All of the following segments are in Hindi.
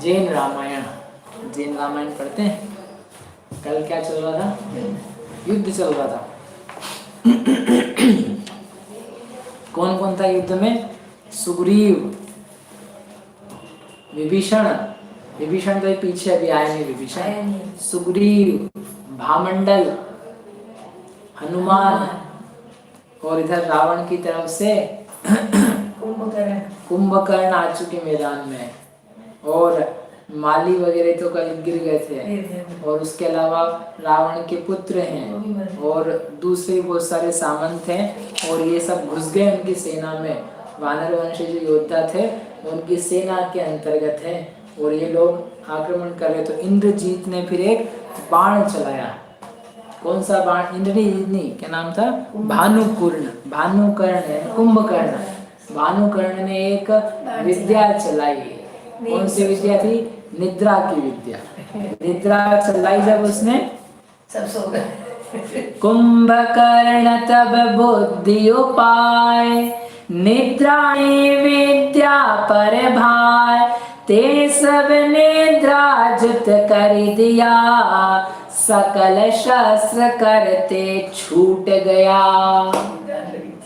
जैन रामायण पढ़ते हैं। कल क्या चल रहा था? युद्ध चल रहा था। कौन कौन था युद्ध में? सुग्रीव, विभीषण तो पीछे अभी आए नहीं। विभीषण, सुग्रीव, भामंडल, हनुमान, और इधर रावण की तरफ से कुंभकर्ण आ चुके मैदान में, और माली वगैरह तो कल गिर गए थे, और उसके अलावा रावण के पुत्र हैं और दूसरे बहुत सारे सामंत हैं, और ये सब घुस गए उनकी सेना में। वानर वंशी जो योद्धा थे उनकी सेना के अंतर्गत है, और ये लोग आक्रमण कर रहे। तो इंद्रजीत ने फिर एक बाण चलाया। कौन सा बाण? इंद्रजीत नहीं, क्या नाम था? कुंभकर्ण। भानुकर्ण ने एक विद्या चलाई। कौन सी विद्या थी? निद्रा की विद्या। निद्रा चलाई जब उसने, सब सो गए। कुंभकर्ण तब बुद्धि उपाय, निद्रा विद्या पर भाय, ते सब निद्रा जुत कर दिया, सकल शस्त्र करते छूट गया।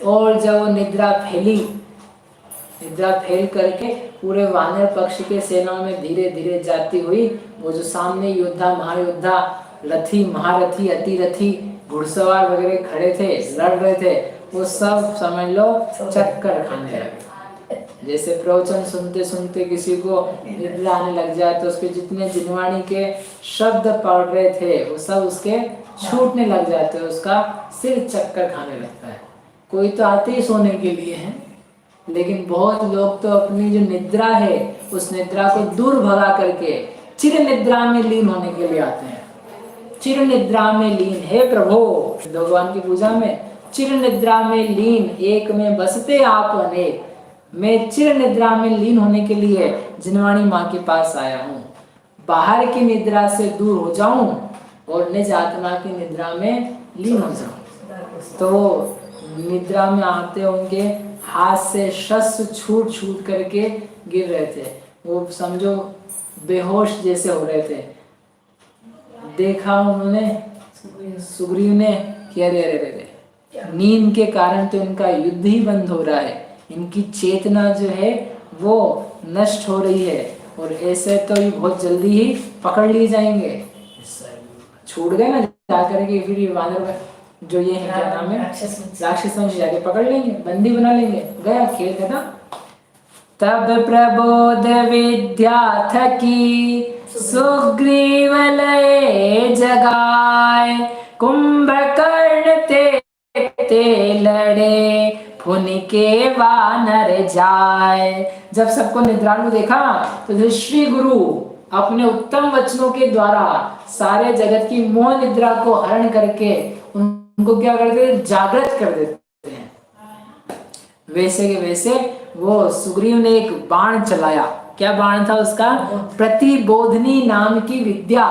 और जब निद्रा फैल करके पूरे वानर पक्ष के सेना में धीरे धीरे जाती हुई, वो जो सामने योद्धा, महायोद्धा, रथी, महारथी, अतिरथी, घुड़सवार वगैरह खड़े थे, लड़ रहे थे, वो सब समझ लो चक्कर खाने लगे। जैसे प्रवचन सुनते सुनते किसी को निद्रा आने लग जाए तो उसके जितने जिनवाणी के शब्द पढ़ रहे थे वो सब उसके छूटने लग जाते हैं, उसका सिर चक्कर खाने लगता है। कोई तो आते ही सोने के लिए है, लेकिन बहुत लोग तो अपनी जो निद्रा है उस निद्रा को दूर भगा करके चिर निद्रा में लीन होने के लिए आते हैं। चिर निद्रा में लीन, हे प्रभु, भगवान की पूजा में चिर निद्रा में लीन, एक में बसते आप अनेक। मैं चिर निद्रा में लीन होने के लिए जिनवाणी माँ के पास आया हूँ। बाहर की निद्रा से दूर हो जाऊं और निज आत्मा की निद्रा में लीन हो जाऊं। तो निद्रा में आते उनके हाथ से शस्त्र छूट छूट करके गिर रहे थे, वो समझो बेहोश जैसे हो रहे थे। देखा उन्होंने, सुग्रीव ने कि अरे नींद के कारण तो इनका युद्ध ही बंद हो रहा है, इनकी चेतना जो है वो नष्ट हो रही है, और ऐसे तो ये बहुत जल्दी ही पकड़ लिए जाएंगे। छूट गए ना जाकर के, फिर ये वानर जो ये है क्या नाम है, राक्षस वंश जाके पकड़ लेंगे, बंदी बना लेंगे, गया खेल खत्म। तब प्रबोध विद्या थकी, सुग्रीव लय जगाए, कुंभकर्ण ते लड़े, फुनके वानर जाए। जब सबको निद्रालु देखा तो श्री गुरु अपने उत्तम वचनों के द्वारा सारे जगत की मोह निद्रा को हरण करके उनको क्या करते हैं? जागृत कर देते हैं। वैसे के वैसे वो सुग्रीव ने एक बाण चलाया। क्या बाण था उसका? प्रतिबोधनी नाम की विद्या।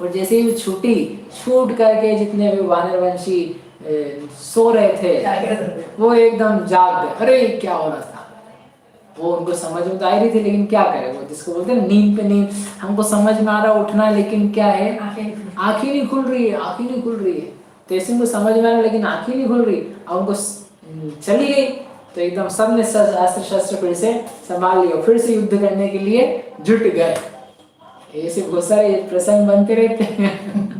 और जैसे ही छूट करके जितने भी वानरवंशी सो रहे थे वो एकदम जाग गए। अरे क्या हो रहा था, वो उनको समझ में तो आ रही थी, लेकिन क्या करे, वो जिसको बोलते हैं नींद पे नींद। हमको समझ में आ रहा उठना, लेकिन क्या है, आंखें नहीं खुल रही है। तो ऐसे उनको समझ में आ रहा लेकिन आंखें नहीं खुल रही। अब उनको चली गई तो एकदम सबने अस्त्र शस्त्र फिर से संभाल लिया, फिर से युद्ध करने के लिए जुट गए। ऐसे बहुत सारे प्रसंग बनते रहते हैं।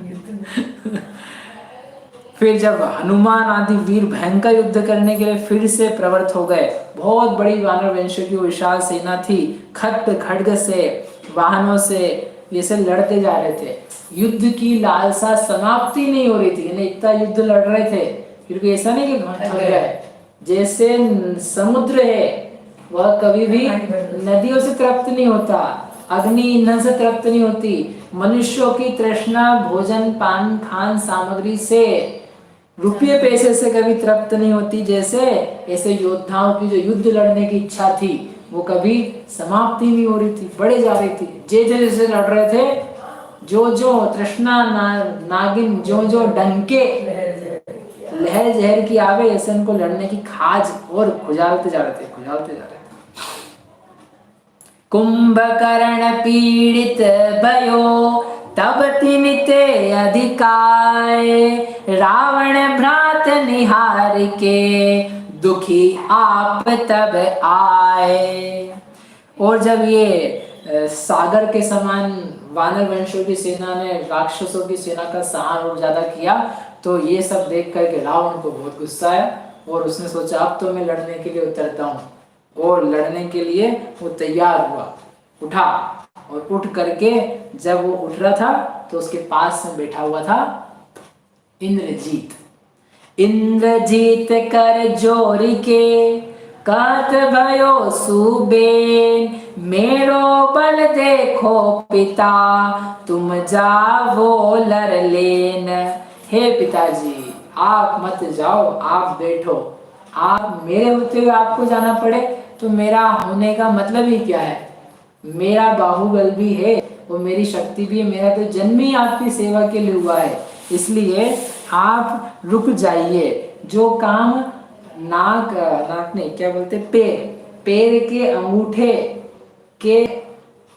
फिर जब हनुमान आदि वीर भयंकर युद्ध करने के लिए फिर से प्रवृत्त हो गए, बहुत बड़ी वानर वंश की विशाल सेना थी, खड्ग से, वाहनों से ये से लड़ते जा रहे थे। युद्ध की लालसा समाप्ति नहीं हो रही थी, इतना युद्ध लड़ रहे थे, फिर भी ऐसा नहीं कि थक गए। जैसे समुद्र है वह कभी भी नदियों से तृप्त नहीं होता, अग्नि ईंधन से तृप्त नहीं होती, मनुष्यों की तृष्णा भोजन पान खान सामग्री से, रुपये पैसे से कभी तृप्त नहीं होती। जैसे ऐसे योद्धाओं की जो युद्ध लड़ने की इच्छा थी वो कभी समाप्ति नहीं हो रही थी, बढ़े जा रही थी। जैसे लड़ रहे थे, जो तृष्णा नागिन जो डंके लहर जहर की आवे, ऐसे उनको लड़ने की खाज और खुजालते जा रहे थे। कुंभकर्ण पीड़ित भयो तब तिमिते अधिकाय, रावण भ्रात निहार के दुखी आप तब आए। और जब ये सागर के समान वानर वंशों की सेना ने राक्षसों की सेना का संहार और ज्यादा किया, तो ये सब देख करके रावण को बहुत गुस्सा आया और उसने सोचा अब तो मैं लड़ने के लिए उतरता हूँ। और लड़ने के लिए वो तैयार हुआ, उठा, और उठ करके जब वो उठ रहा था तो उसके पास में बैठा हुआ था इंद्रजीत। इंद्रजीत कर जोरी के कहत भयो सुबेन, मेरो बल देखो पिता तुम जाओ लड़ लेन। हे पिताजी आप मत जाओ, आप बैठो, आप मेरे होते हुए आपको जाना पड़े तो मेरा होने का मतलब ही क्या है? मेरा बाहुबल भी है और मेरी शक्ति भी है, मेरा तो जन्म ही आपकी सेवा के लिए हुआ है, इसलिए आप रुक जाइए। जो काम नाक नहीं क्या बोलते, पैर के अंगूठे के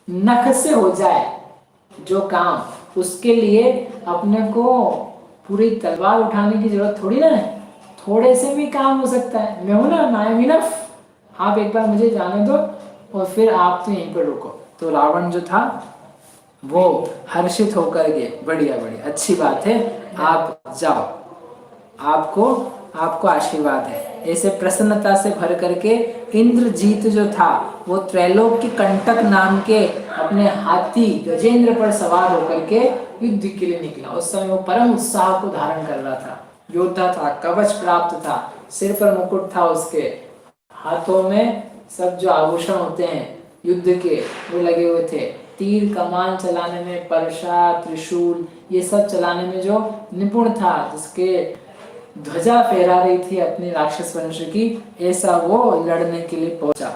नख से हो जाए जो काम, उसके लिए अपने को पूरी तलवार उठाने की जरूरत थोड़ी ना है, थोड़े से भी काम हो सकता है। मैं हूं ना, आई एम इनफ, आप एक बार मुझे जाने दो और फिर आप तो यहीं पर रुको। तो रावण जो था वो हर्षित होकर के बढ़िया बढ़िया अच्छी बात है, आप जाओ, आपको आशीर्वाद है, ऐसे प्रसन्नता से भर करके इंद्रजीत जो था वो त्रैलोक की कंटक नाम के अपने हाथी गजेंद्र पर सवार होकर के युद्ध के लिए निकला। उस समय वो परम उत्साह को धारण कर रहा था, योद्धा था, कवच प्राप्त था, सिर पर मुकुट था, उसके हाथों में सब जो आभूषण होते हैं युद्ध के वो लगे हुए थे, तीर कमान चलाने में, परशा त्रिशूल ये सब चलाने में जो निपुण था, जिसके ध्वजा फहरा रही थी अपनी राक्षस वंश की, ऐसा वो लड़ने के लिए पहुंचा।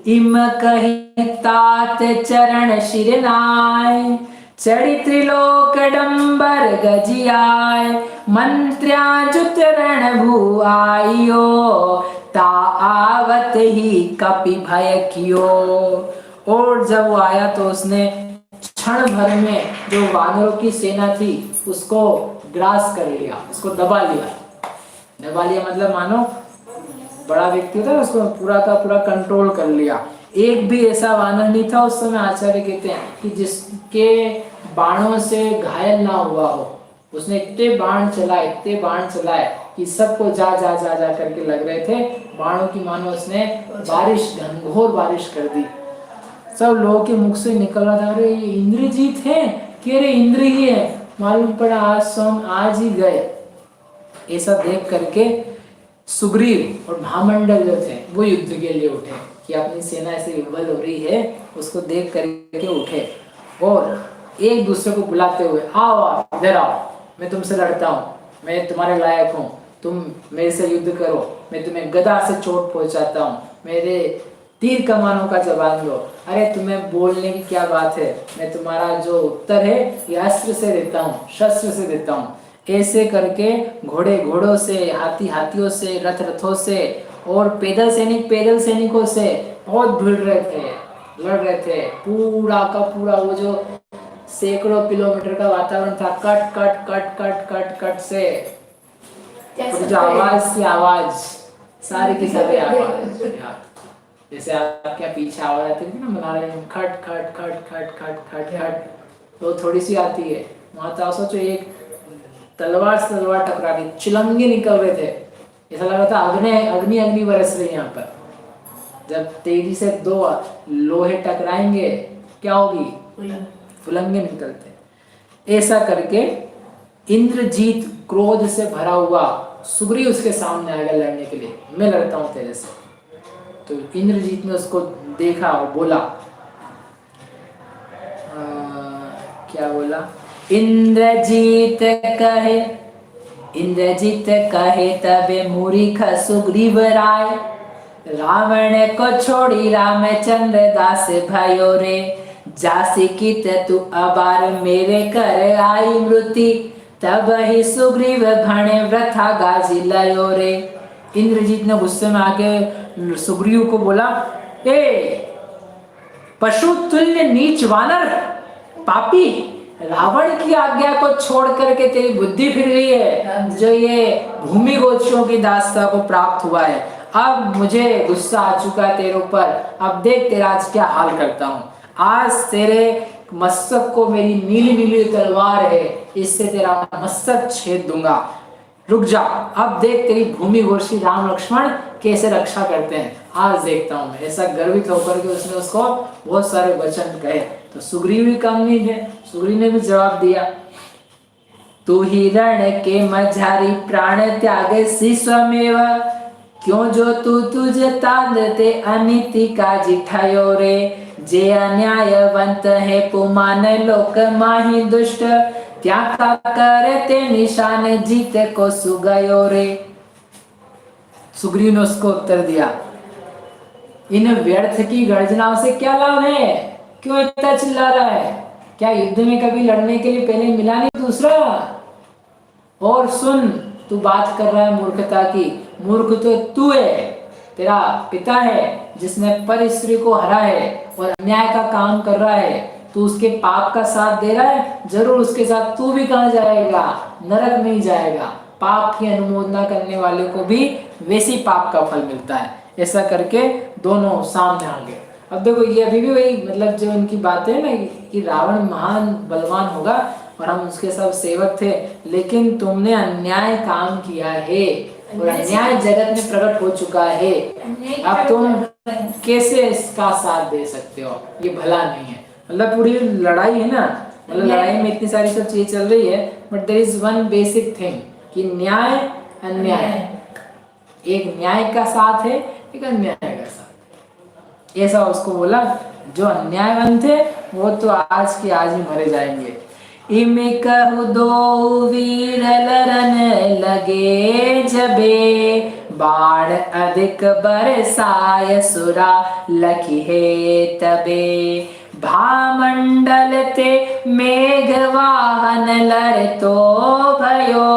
इम कही तात चरण शिरनाय, चढ़ी त्रिलोक डंबर गजियाय, मंत्र्याजुत रण भू आइयो, ता आवत ही कपि भय कियो। और जब वो आया तो उसने क्षण भर में जो वानरों की सेना थी उसको ग्रास कर लिया, उसको दबा लिया मतलब मानो बड़ा व्यक्ति होता है, उसको पूरा का पूरा कंट्रोल कर लिया। एक भी ऐसा वानर नहीं था उस समय, आचार्य कहते हैं, कि जिसके बाणों से घायल ना हुआ हो। उसने इतने बाण चलाए कि सबको जा जा जा जा करके लग रहे थे बाणों की, मानो उसने बारिश, घनघोर बारिश कर दी। सब लोगों के मुख से निकल रहा था, अरे ये इंद्रजीत है, कि अरे इंद्र ही है, मालूम पड़ा आज ही गए। ऐसा देख करके सुग्रीव और भामंडल जो थे वो युद्ध के लिए उठे कि अपनी सेना ऐसे विफल हो रही है, उसको देख करके उठे और एक दूसरे को बुलाते हुए, आओ इधर आओ, मैं तुमसे लड़ता हूँ, मैं तुम्हारे लायक हूँ, तुम मेरे से युद्ध करो, मैं तुम्हें गदा से चोट पहुंचाता हूँ, मेरे तीर कमानों का जवाब दो। अरे तुम्हें बोलने की क्या बात है, मैं तुम्हारा जो उत्तर है ये अस्त्र से देता हूँ, शस्त्र से देता हूँ। ऐसे करके घोड़े घोड़ों से, हाथी हाथियों से, रथ रथों से और पैदल सैनिकों से बहुत भिड़ रहे थे, लड़ रहे थे। पूरा का पूरा वो जो सैकड़ों किलोमीटर का वातावरण था, cut cut cut cut cut cut से जो आवाज सारी की सारी आवाज, जैसे आपके पीछे आवाज आती है ना, बना रहे हैं खट खट खट खट खट खट खट, तो थोड़ी सी आती है। वहां तो सोचो एक तलवार से तलवार टकरा रही, चिलंगे निकल रहे थे, ऐसा लग रहा था अग्नि बरस रही है यहाँ पर। जब तेजी से दो लोहे टकराएंगे क्या होगी, फुलंगे निकलते। ऐसा करके इंद्रजीत क्रोध से भरा हुआ सुग्रीव उसके सामने आ गया लड़ने के लिए, मैं लड़ता हूँ तेरे से। तो इंद्रजीत ने उसको देखा और बोला, क्या बोला, इंद्रजीत कहे तबे मूर्ख सुग्रीव राय, रावण को छोड़ी रामचंद्र दास भयो रे, जासी कित तू अबार मेरे कर आई मृति, तब ही सुग्रीव भणे व्रथा गाजी लयो रे। इंद्रजीत ने गुस्से में आके सुग्रीव को बोला, ए पशु तुल्य नीच वानर, पापी, रावण की आज्ञा को छोड़ करके तेरी बुद्धि फिर गई है, जो ये भूमि गोचरों की दासता को प्राप्त हुआ है। अब मुझे गुस्सा आ चुका है तेरे ऊपर, अब देख तेरा आज क्या हाल करता हूँ। आज तेरे मस्तक को मेरी नीली नीली तलवार है, इससे तेरा मस्तक छेद दूंगा। रुक जा, अब देख तेरी भूमि गोशी राम लक्ष्मण कैसे रक्षा करते हैं, आज देखता हूँ। ऐसा गर्वित होकर के उसने उसको बहुत सारे वचन कहे। तो सुग्रीव भी कम नहीं थे, सुग्रीव ने भी जवाब दिया, तू ही रण के मझारी प्राण त्यागे सी स्वमेव, क्यों जो तू तुझे तांदते अनिति का जिठायो रे, जे अन्यायवंत है पुमान लोक माही दुष्ट, त्या का करते निशान जीत को सुगयो रे। सुग्रीव ने उसको उत्तर दिया, इन व्यर्थ की गर्जनाओं से क्या लाभ है, क्यों इतना चिल्ला रहा है, क्या युद्ध में कभी लड़ने के लिए पहले मिला नहीं दूसरा। और सुन, तू बात कर रहा है मूर्खता की, मूर्ख तो तू है, तेरा पिता है जिसने पर स्त्री को हरा है और अन्याय का काम कर रहा है, तू उसके पाप का साथ दे रहा है, जरूर उसके साथ तू भी कहां जाएगा, नरक में ही जाएगा। पाप की अनुमोदना करने वाले को भी वैसी पाप का फल मिलता है। ऐसा करके दोनों सामने आ गए। अब देखो ये अभी भी वही मतलब जो उनकी बातें है ना कि रावण महान बलवान होगा और हम उसके सब सेवक थे, लेकिन तुमने अन्याय काम किया है और अन्याय जगत में प्रकट हो चुका है, अब तुम कैसे इसका साथ दे सकते हो, ये भला नहीं है। मतलब पूरी लड़ाई है ना, मतलब लड़ाई में इतनी सारी सब चीजें चल रही है, but there is one basic thing कि न्याय अन्याय, एक न्याय का साथ है, एक अन्याय का साथ। ऐसा उसको बोला, जो अन्यायवंत है वो तो आज के आज ही मरे जाएंगे। इमे कहु दो वीर लरन लगे जबे, बाण अधिक बरसाय सुरा लखी है तबे, भामंडल ते मेघ वाहन लर तो भयो,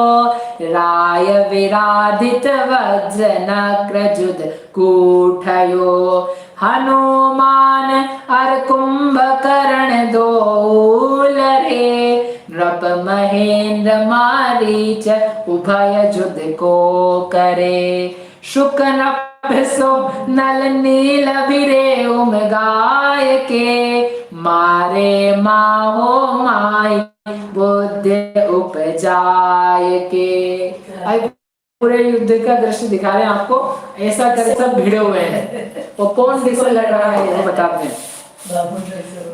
राय विराधित वज्र नक्रजुद कूठयो, हनुमान अर कुंभकर्ण दो लरे, नृप महेंद्र मारीच उभय युद्ध को करे, शुक नभसो नल नील बिरे उम गाय के, मारे माहो माई बुद्धि उपजाय के। पूरे युद्ध का दृश्य दिखा रहे हैं आपको, ऐसा कर सब भिड़े हुए हैं। वो कौन किससे लड़ रहा है वो बताते हैं।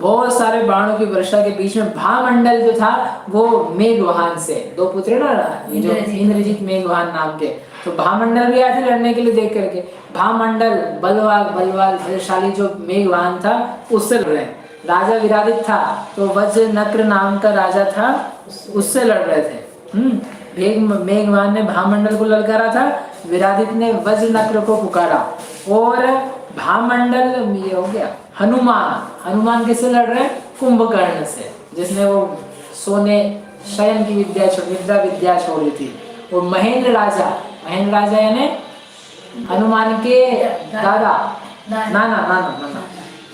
बहुत सारे बाणों की वर्षा के बीच में भामंडल जो था वो मेघवाहन से, दो पुत्र ना जो इंद्रजीत मेघवाहन नाम के, तो भामंडल भी आए थे लड़ने के लिए देख करके। भामंडल बलवान बलशाली जो मेघवाहन था उससे लड़ रहे। राजा विरादित था तो वज्र नक्र नाम का राजा था, उससे लड़ रहे थे। मेघवाहन ने भामंडल को ललकारा था, विरादित ने वज्र नक्र को पुकारा। और भामंडल ये हो गया। हनुमान किससे लड़ रहे हैं? कुंभकर्ण से, जिसने वो सोने शयन की विद्या छोड़ी थी। और महेंद्र राजा यानी हनुमान के दादा नाना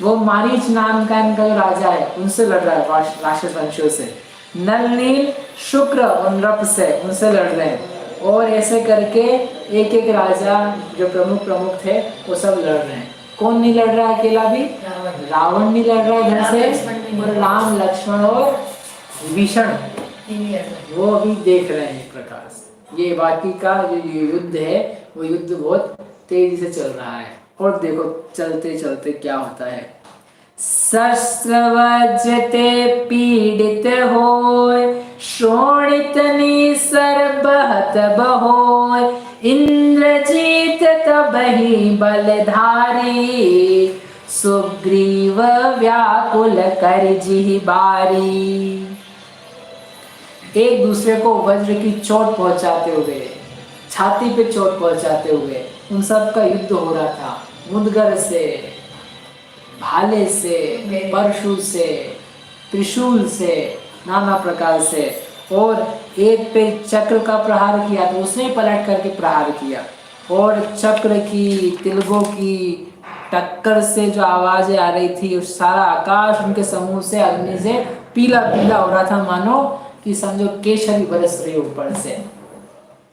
वो मारीच नाम का इनका जो राजा है उनसे लड़ रहा है, राक्षस वंशियों से। नल नील शुक्र और नृप से उनसे लड़ रहे हैं। और ऐसे करके एक एक राजा जो प्रमुख थे वो सब लड़ रहे हैं। कौन नहीं लड़ रहा है अकेला भी? रावण नहीं लड़ रहा है इधर से, और राम लक्ष्मण और विभीषण वो अभी देख रहे हैं। एक प्रकार से ये बाकी का जो युद्ध है वो युद्ध बहुत तेजी से चल रहा है। और देखो चलते चलते क्या होता है। शस्त्रवज्रते पीड़ित होय, शोणित निसर बहत बहोय, इंद्रजीत तबहि बलधारी, सुग्रीव व्याकुल करजिहि बारी। एक दूसरे को वज्र की चोट पहुंचाते हुए, छाती पे चोट पहुंचाते हुए उन सब का युद्ध हो रहा था। मुदगर से, भाले से, परशु से, त्रिशूल से, नाना प्रकार से। और एक पे चक्र का प्रहार किया तो उसने पलट करके प्रहार किया। और चक्र की, तिलकों की, टक्कर से जो आवाजें आ रही थी, उस सारा आकाश उनके समूह से, अग्नि से पीला पीला हो रहा था, मानो कि समझो केसरी बरस रही ऊपर से,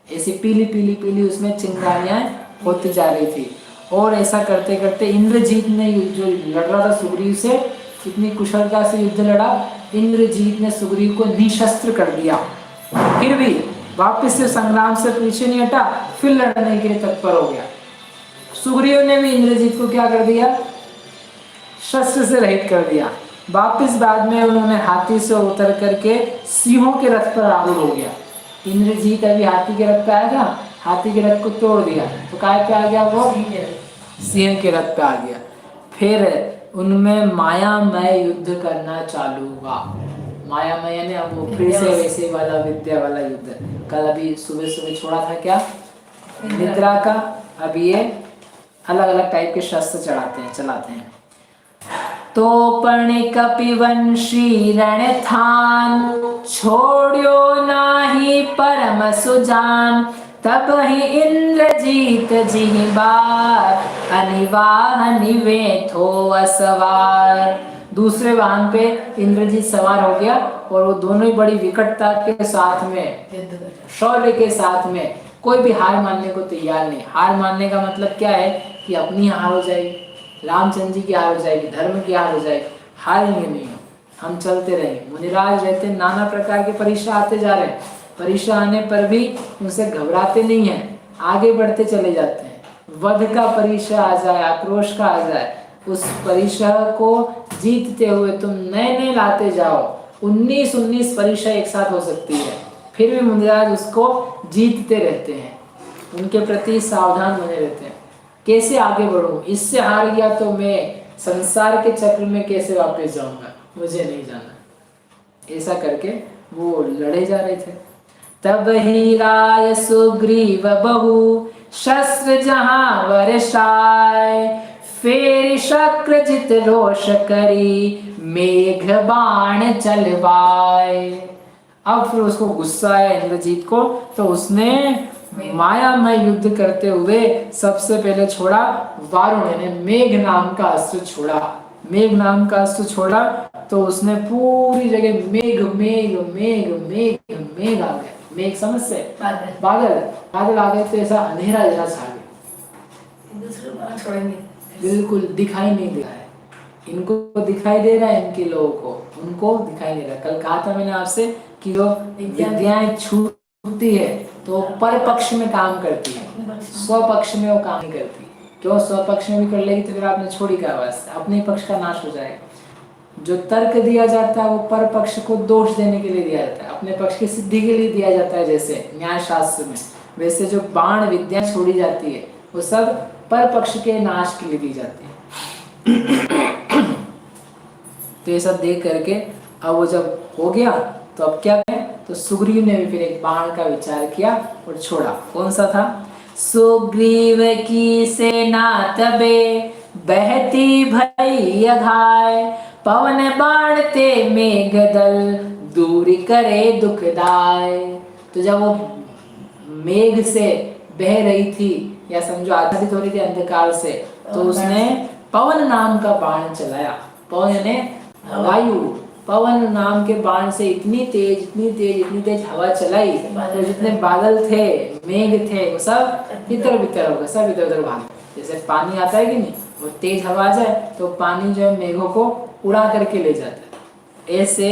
ऐसी पीली पीली पीली उसमें चिंगारियां होती जा रही थी। और ऐसा करते करते इंद्रजीत ने जो लड़ रहा था सुग्रीव से, कितनी कुशलता से युद्ध लड़ा। इंद्रजीत ने सुग्रीव को निशस्त्र कर दिया, फिर भी वापस से संग्राम से पीछे नहीं हटा, फिर लड़ने के लिए तत्पर हो गया। सुग्रीव ने भी इंद्रजीत को क्या कर दिया, शस्त्र से रहित कर दिया। वापस बाद में उन्होंने हाथी से उतर करके सिंहों के रथ पर आरूढ़ हो गया। इंद्रजीत अभी हाथी के रथ पे आया था, हाथी के रथ को तोड़ दिया तो काय पे आ गया, वो सिंह के रथ पे आ गया। फिर उनमें मायामय युद्ध करना चालू हुआ। मायामय ने अब वो फिर से वैसे वाला विद्या वाला युद्ध, कल अभी सुबह सुबह छोड़ा था क्या, निद्रा का। अब ये अलग अलग टाइप के शस्त्र चलाते हैं। तो पण कपिवंशी रणथान, छोड़ो नाही परम सुजान। तब ही इंद्रजीत जी बार, अनिवाहन वे थो असवार। दूसरे वाहन पे इंद्रजीत सवार हो गया और वो दोनों ही बड़ी विकटता के साथ में, शौर्य के साथ में, कोई भी हार मानने को तैयार नहीं। हार मानने का मतलब क्या है कि अपनी हार हो जाएगी, रामचंद्र जी की हार हो जाएगी, धर्म की हार हो जाएगी। हारेंगे नहीं, हम चलते रहेंगे। मुनिराज रहते नाना प्रकार के परीक्षा आते जा रहे हैं, परीक्षा आने पर भी उनसे घबराते नहीं हैं, आगे बढ़ते चले जाते हैं। वध का परीक्षा आ जाए, आक्रोश का आ जाए, उस परीक्षा को जीतते हुए तुम नए नए लाते जाओ। 19 परीक्षा एक साथ हो सकती है, फिर भी मुनिराज उसको जीतते रहते हैं, उनके प्रति सावधान बने रहते हैं। कैसे आगे बढ़ूं, इससे हार गया तो मैं संसार के चक्र में कैसे वापस जाऊंगा, मुझे नहीं जाना। ऐसा करके वो लड़े जा रहे थे। तब ही राय सुग्रीव बहु, शस्त्र जहां वर्षाय। फेर शक्र जित रोष करी, मेघ बाण चलवाए। अब फिर उसको गुस्सा आया इंद्रजीत को, तो उसने मायामय युद्ध करते हुए सबसे पहले छोड़ा वारुण ने मेघ नाम का अस्त्र छोड़ा। मेघ नाम का अस्त्र छोड़ा तो उसने पूरी जगह मेघ मेघ मेघ मेघ मेघ आ गया। मेघ समझ से बादल बादल आ गए, तो ऐसा अंधेरा जरा छा गया, छोड़ेंगे बिल्कुल दिखाई नहीं दे रहा है। इनको दिखाई दे रहा है, इनके लोगों को, उनको दिखाई नहीं रहा। कल कहा था मैंने आपसे कि जो विद्याएं छूटती है तो पर पक्ष में काम करती है, स्वपक्ष में वो काम नहीं करती। क्यों, स्वपक्ष में भी कर लेगी तो फिर आपने छोड़ी क्या वास्ते, अपने पक्ष का नाश हो जाएगा। जो तर्क दिया जाता है वो पर पक्ष को दोष देने के लिए दिया जाता है, अपने पक्ष की सिद्धि के लिए दिया जाता है। जैसे न्याय शास्त्र में, वैसे जो बाण विद्या छोड़ी जाती है वो सब पर पक्ष के नाश के लिए दी जाती है। तो ये सब देख करके अब वो जब हो गया तो अब क्या करें, तो सुग्रीव ने भी फिर एक बाण का विचार किया और छोड़ा। कौन सा था, सुग्रीव की सेना तबे, बहती भई अघाय। पवन बाण ते मेघ दल, दूरी करे दुखदाय। तो जब वो मेघ से बह रही थी, या समझो आच्छादित हो रही थी अंधकार से, तो उसने पवन नाम का बाण चलाया। पवन ने वायु, पवन नाम के बाण से इतनी तेज हवा चलाई, तो जितने बादल थे, मेघ थे, वो सब इधर बितर हो गए, सब इधर उधर भाग। जैसे पानी आता है कि नहीं, वो तेज हवा जाए तो पानी जो है मेघों को उड़ा करके ले जाता है। ऐसे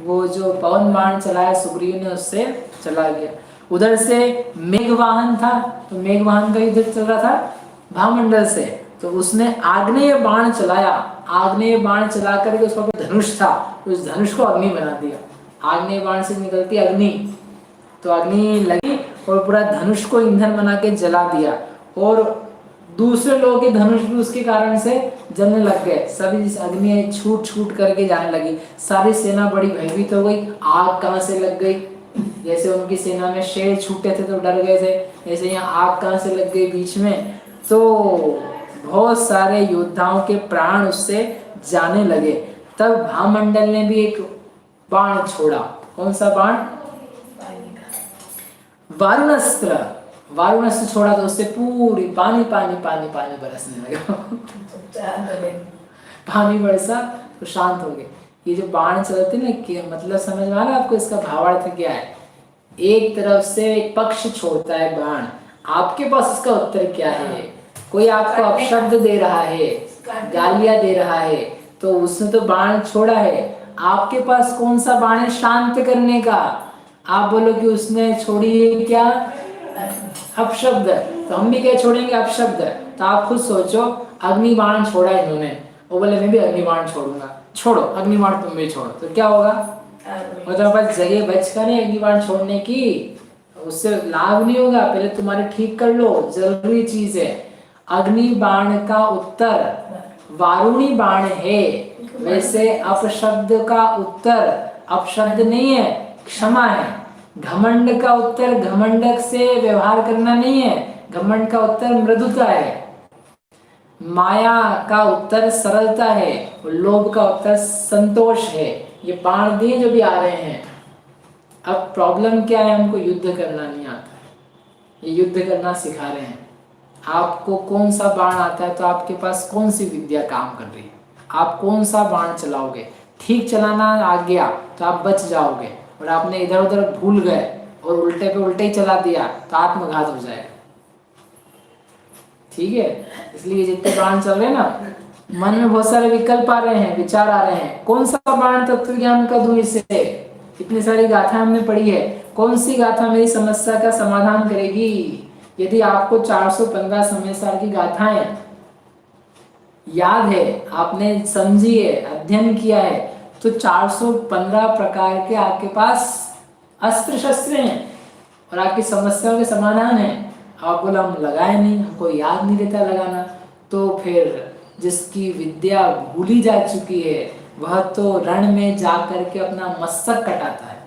वो जो पवन बाण चलाया सुग्रीव ने, उससे चला गया। उधर से मेघवाहन था, तो मेघवाहन का युद्ध चल रहा था भामंडल से, तो उसने आग्नेय बाण चलाया। आग्नेय बाण चला करके उसका धनुष था, उस धनुष को अग्नि बना दिया। आग्नेय बाण से निकलती अग्नि, तो अग्नि लगी और पूरा धनुष को ईंधन बना के जला दिया। और दूसरे लोगों के धनुष भी उसके कारण से जलने लग गए। सभी अग्नि छूट छूट करके जाने लगी। सारी सेना बड़ी भयभीत हो गई। आग कहाँ से लग गई, जैसे उनकी सेना में शेर छूटे थे तो डर गए थे, ऐसे यहाँ आग कहाँ से लग गई बीच में, तो बहुत सारे योद्धाओं के प्राण उससे जाने लगे। तब भामंडल ने भी एक बाण छोड़ा। कौन सा बाण, वारुणास्त्र। वारुणस्य छोड़ा तो उससे पूरी पानी पानी पानी पानी बरसने लगा। पानी बरसा तो शांत हो गए। ये जो बाण चलते ना, कि मतलब समझ में आ रहा है आपको, इसका भावार्थ क्या है? एक तरफ से एक पक्ष छोड़ता है बाण, आपके पास इसका उत्तर क्या है? कोई आपको अपशब्द दे रहा है, गालियां दे रहा है, तो उसने तो बाण छोड़ा है, आपके पास कौन सा बाण है शांत करने का? आप बोलो कि उसने छोड़ी है क्या? अपशब्द। तो हम भी क्या छोड़ेंगे? अपशब्द। तो आप खुद सोचो, अग्नि बाण छोड़ा है इन्होंने, वो बोले मैं भी अग्नि बाण छोड़ूंगा, छोड़ो अग्नि बाण तुम भी छोड़ो, तो क्या होगा? मतलब बस जगह बचकर नहीं अग्नि बाण छोड़ने की, उससे लाभ नहीं होगा। पहले तुम्हारे ठीक कर लो, जरूरी चीज है। अग्नि बाण का उत्तर वारुणी बाण है, वैसे अपशब्द का उत्तर अपशब्द नहीं है, क्षमा है। घमंड का उत्तर घमंडक से व्यवहार करना नहीं है, घमंड का उत्तर मृदुता है। माया का उत्तर सरलता है, लोभ का उत्तर संतोष है। ये बाण दिए जो भी आ रहे हैं। अब प्रॉब्लम क्या है? हमको युद्ध करना नहीं आता, ये युद्ध करना सिखा रहे हैं। आपको कौन सा बाण आता है तो आपके पास कौन सी विद्या काम कर रही है, आप कौन सा बाण चलाओगे। ठीक चलाना आ गया तो आप बच जाओगे, और आपने इधर उधर भूल गए और उल्टे पे उल्टे ही चला दिया तो आत्मघात हो जाएगा। ठीक है, इसलिए जितने बाण चल रहे हैं ना, मन में बहुत सारे विकल्प आ रहे हैं, विचार आ रहे हैं, कौन सा बाण तत्व ज्ञान का दूं इससे। इतनी सारी गाथा हमने पढ़ी है, कौन सी गाथा मेरी समस्या का समाधान करेगी? यदि आपको 415 समय साल की गाथाएं याद है, आपने समझी है, अध्ययन किया है, तो 415 प्रकार के आपके पास अस्त्र शस्त्र हैं और आपकी समस्याओं के समाधान है। आप बोला हम लगाए नहीं, हमको याद नहीं रहता लगाना, तो फिर जिसकी विद्या भूली जा चुकी है वह तो रण में जा करके अपना मस्तक कटाता है।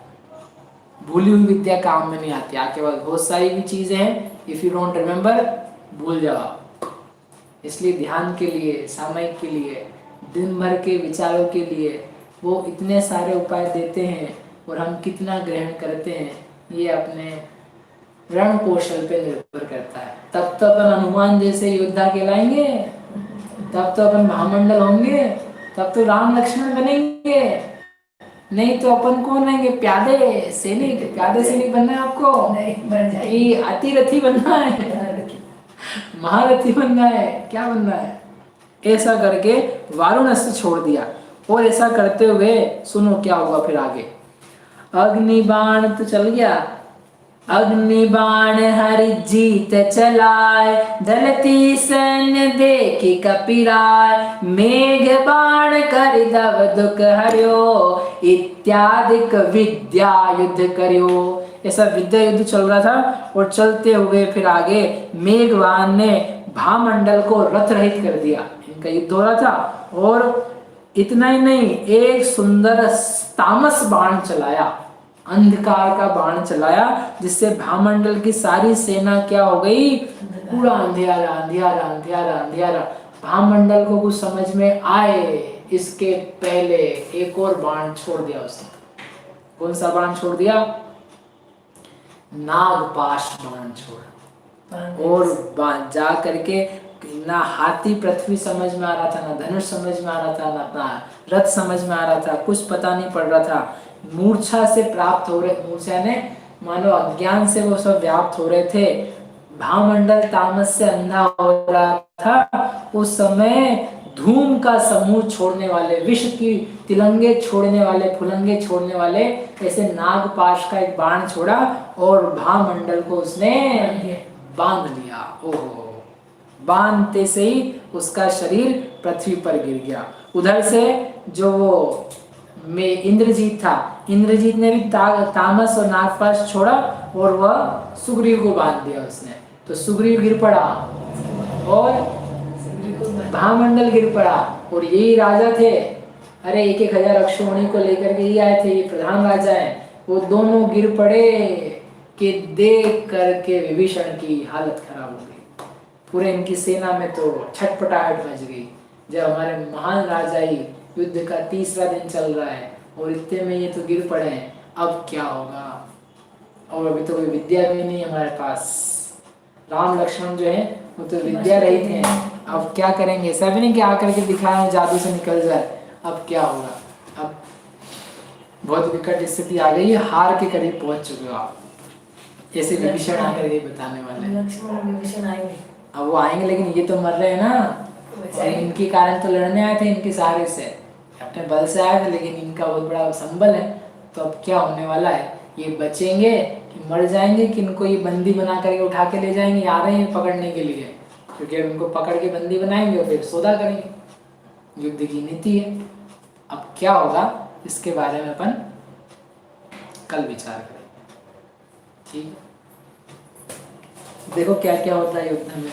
भूली हुई विद्या काम में नहीं आती। आपके पास बहुत सारी भी चीजें हैं, इफ यू डोंट रिमेम्बर, भूल जाओ। इसलिए ध्यान के लिए, सामयिक के लिए, दिन भर के विचारों के लिए वो इतने सारे उपाय देते हैं, और हम कितना ग्रहण करते हैं ये अपने रण कौशल पे निर्भर करता है। तब तो अपन हनुमान जैसे योद्धा कहलाएंगे, तब तो अपन महामंडल होंगे, तब तो राम लक्ष्मण बनेंगे। नहीं तो अपन कौन रहेंगे? प्यादे सैनिक। प्यादे सैनिक बनना है आपको? नहीं, बन जाएगी। अतिरथी बनना है, महारथी बनना है, क्या बनना है? ऐसा करके वारुणस्य छोड़ दिया, और ऐसा करते हुए सुनो क्या होगा फिर आगे। अग्निबाण तो चल गया, अग्निबाण हरि जीत चलाए, दलती सैन्य देखी कपिराय, मेघ बाण कर दव दुख हरियो, इत्यादिक विद्या युद्ध करियो। ऐसा विद्या युद्ध चल रहा था, और चलते हुए फिर आगे मेघवान ने भामंडल को रथ रहित कर दिया। इनका युद्ध हो रहा था, और इतना ही नहीं, एक सुंदर तामस बाण चलाया, अंधकार का बाण चलाया, जिससे भामंडल की सारी सेना क्या हो गई? पूरा अंधियारा अंधियारा अंधियारा अंधियारा। भामंडल को कुछ समझ में आए इसके पहले एक और बाण छोड़ दिया उसने। कौन सा बाण छोड़ दिया? नागपाश बाण छोड़ा, और जा करके ना हाथी पृथ्वी समझ में आ रहा था, ना धनुष समझ में आ रहा था, ना अपना रथ समझ में आ रहा था, कुछ पता नहीं पड़ रहा था। मूर्छा से प्राप्त हो रहे, मूर्छा ने मानो अज्ञान से वो सब व्याप्त हो रहे थे। भामंडल तामस से अंधा हो रहा था। उस समय धूम का समूह छोड़ने वाले, विष की तिलंगे छोड़ने वाले, फुलंगे छोड़ने वाले ऐसे नागपाश का एक बाण छोड़ा, और भामंडल को उसने बांध लिया। ओहो, बांधते से ही उसका शरीर पृथ्वी पर गिर गया। उधर से जो वो में इंद्रजीत था, इंद्रजीत ने भी तामस और नागपाश छोड़ा, और वह सुग्रीव को बांध दिया उसने। तो सुग्रीव गिर पड़ा और भामंडल गिर पड़ा, और यही राजा थे। अरे 1,000 अक्षौहिणी को लेकर के ही आए थे, ये प्रधान राजा हैं। वो दोनों गिर पड़े कि देख करके विभीषण की हालत खराब हो गई। पूरे इनकी सेना में तो छटपटाहट मच गई, जब हमारे महान राजा ही युद्ध का 3रा दिन चल रहा है और इतने में ये तो गिर पड़े हैं, अब क्या होगा? और अभी तो कोई विद्या भी नहीं हमारे पास, राम लक्ष्मण जो है वो तो विद्या रहित हैं। अब क्या करेंगे? ऐसा भी नहीं कि आकर के दिखाएं जादू से निकल जाए। अब क्या होगा? अब बहुत विकट स्थिति आ गई है, हार के करीब पहुंच चुके हो आप। ऐसे विभीषण आकर के बताने वाले हैं। लक्ष्मण और विभीषण आएंगे। अब वो आएंगे, लेकिन ये तो मर रहे हैं ना, और इनके कारण तो लड़ने आए थे, इनके सहारे से अपने बल से आए थे, लेकिन इनका बहुत बड़ा संबल है। तो अब क्या होने वाला है? ये बचेंगे कि मर जाएंगे, कि इनको ये बंदी बना करके उठा के ले जाएंगे? आ रहे हैं पकड़ने के लिए, क्योंकि अब इनको पकड़ के बंदी बनाएंगे और फिर सौदा करेंगे। युद्ध की नीति है। अब क्या होगा इसके बारे में अपन कल विचार करेंगे, ठीक है? देखो क्या क्या होता है युद्ध में।